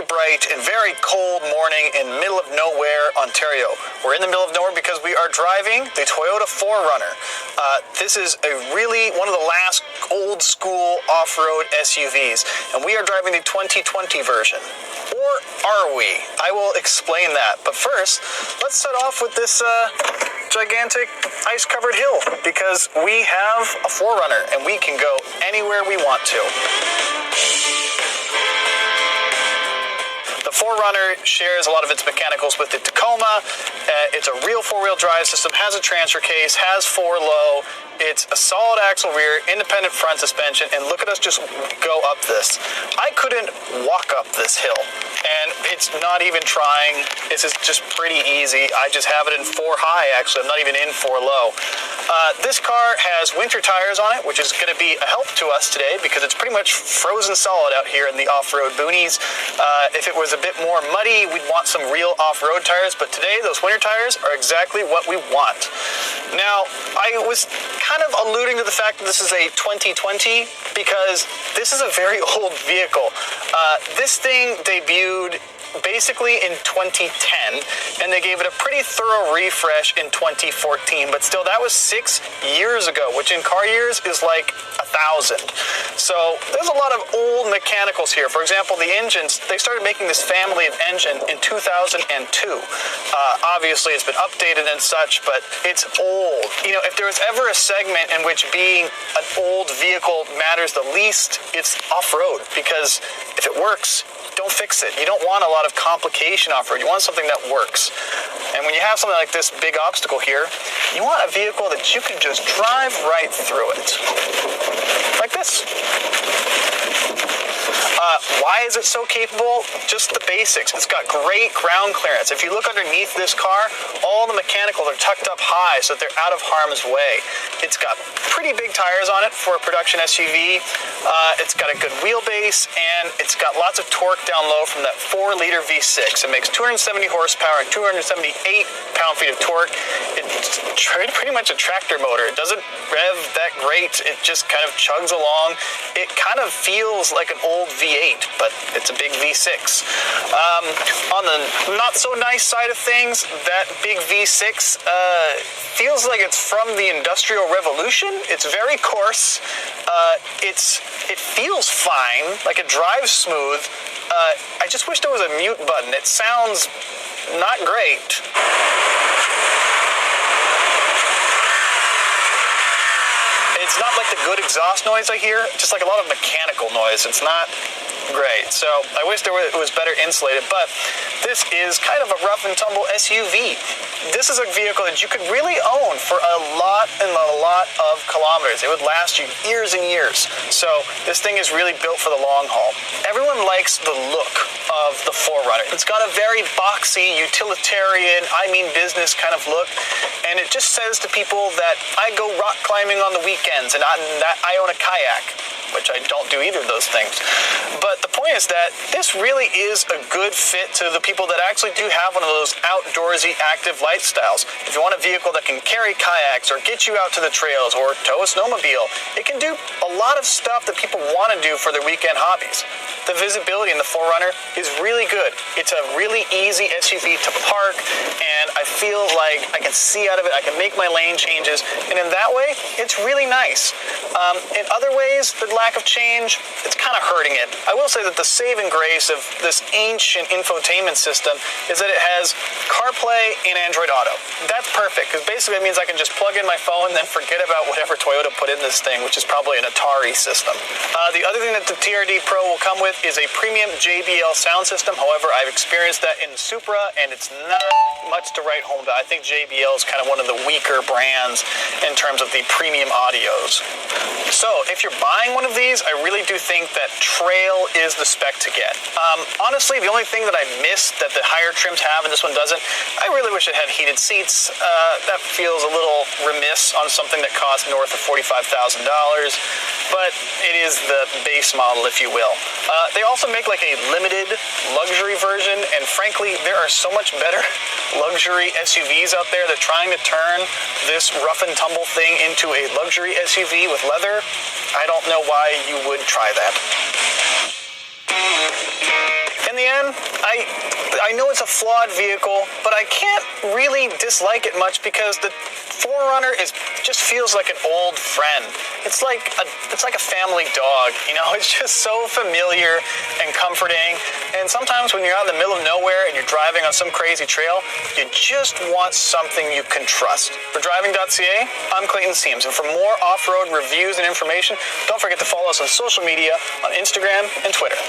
bright and very cold morning in the middle of nowhere, Ontario. We're in the middle of nowhere because we are driving the Toyota 4Runner. This is one of the last old school off-road SUVs, and we are driving the 2020 version. Or are we? I will explain that. But first, let's start off with this gigantic ice-covered hill, because we have a 4Runner and we can go anywhere we want to. The 4Runner shares a lot of its mechanicals with the Tacoma. It's a real four-wheel drive system, has a transfer case, has 4-low. It's a solid axle rear, independent front suspension, and look at us just go up this. I couldn't walk up this hill, and it's not even trying. This is just pretty easy. I just have it in 4 high, actually. I'm not even in 4 low. This car has winter tires on it, which is going to be a help to us today because it's pretty much frozen solid out here in the off-road boonies. If it was a bit more muddy, we'd want some real off-road tires, but today those winter tires are exactly what we want. Now, I was kind of alluding to the fact that this is a 2020 because this is a very old vehicle. This thing debuted basically in 2010, and they gave it a pretty thorough refresh in 2014, but still that was 6 years ago, which in car years is like 1,000. So there's a lot of old mechanicals here. For example, the engines, they started making this family of engine in 2002. Obviously it's been updated and such, but it's old. You know, if there was ever a segment in which being an old vehicle matters the least, it's off-road, because if it works, don't fix it. You don't want a lot of complication off-road. You want something that works. And when you have something like this big obstacle here, you want a vehicle that you can just drive right through it. Like this. Why is it so capable? Just the basics. It's got great ground clearance. If you look underneath this car, all the mechanicals are tucked up high so that they're out of harm's way. It's got pretty big tires on it for a production SUV. It's got a good wheelbase, and it's got lots of torque down low from that 4-liter V6. It makes 270 horsepower and 278 pound-feet of torque. It's pretty much a tractor motor. It doesn't rev that great. It just kind of chugs along. It kind of feels like an old V8, but it's a big V6. On the not-so-nice side of things, that big V6 feels like it's from the Industrial Revolution. It's very coarse. It feels fine, like it drives smooth. I just wish there was a mute button. It sounds not great. It's not like the good exhaust noise I hear, just like a lot of mechanical noise. It's not great. So I wish it was better insulated, but this is kind of a rough and tumble SUV. This is a vehicle that you could really own for a lot of kilometers. It would last you years and years. So this thing is really built for the long haul. Everyone likes the look of the 4Runner. It's got a very boxy, utilitarian, business kind of look, and it just says to people that I go rock climbing on the weekends and I own a kayak, which I don't do either of those things. But the point is that this really is a good fit to the people that actually do have one of those outdoorsy, active lifestyles. If you want a vehicle that can carry kayaks or get you out to the trails or tow a snowmobile, it can do a lot of stuff that people want to do for their weekend hobbies. The visibility in the 4Runner is really good. It's a really easy SUV to park, and I feel like I can see out of it. I can make my lane changes, and in that way, it's really nice. In other ways, the lack of change, it's kind of hurting it. I will say that the saving grace of this ancient infotainment system is that it has CarPlay and Android Auto. That's perfect, because basically it means I can just plug in my phone and then forget about whatever Toyota put in this thing, which is probably an Atari system. The other thing that the TRD Pro will come with is a premium JBL sound system. However, I've experienced that in the Supra, and it's not much to write home about. I think JBL is kind of one of the weaker brands in terms of the premium audios. So if you're buying one of these, I really do think that Trail is the spec to get. Honestly, the only thing that I missed that the higher trims have and this one doesn't, I really wish it had heated seats. That feels a little remiss on something that costs north of $45,000, but it is the base model, if you will. They also make like a limited luxury version, and frankly, there are so much better luxury SUVs out there that trying to turn this rough and tumble thing into a luxury SUV with leather, I don't know why you would try that. In the end, I know it's a flawed vehicle, but I can't really dislike it much because the 4Runner just feels like an old friend. It's like a family dog, you know. It's just so familiar and comforting. And sometimes when you're out in the middle of nowhere and you're driving on some crazy trail, you just want something you can trust. For driving.ca, I'm Clayton Seams, and for more off-road reviews and information, don't forget to follow us on social media on Instagram and Twitter.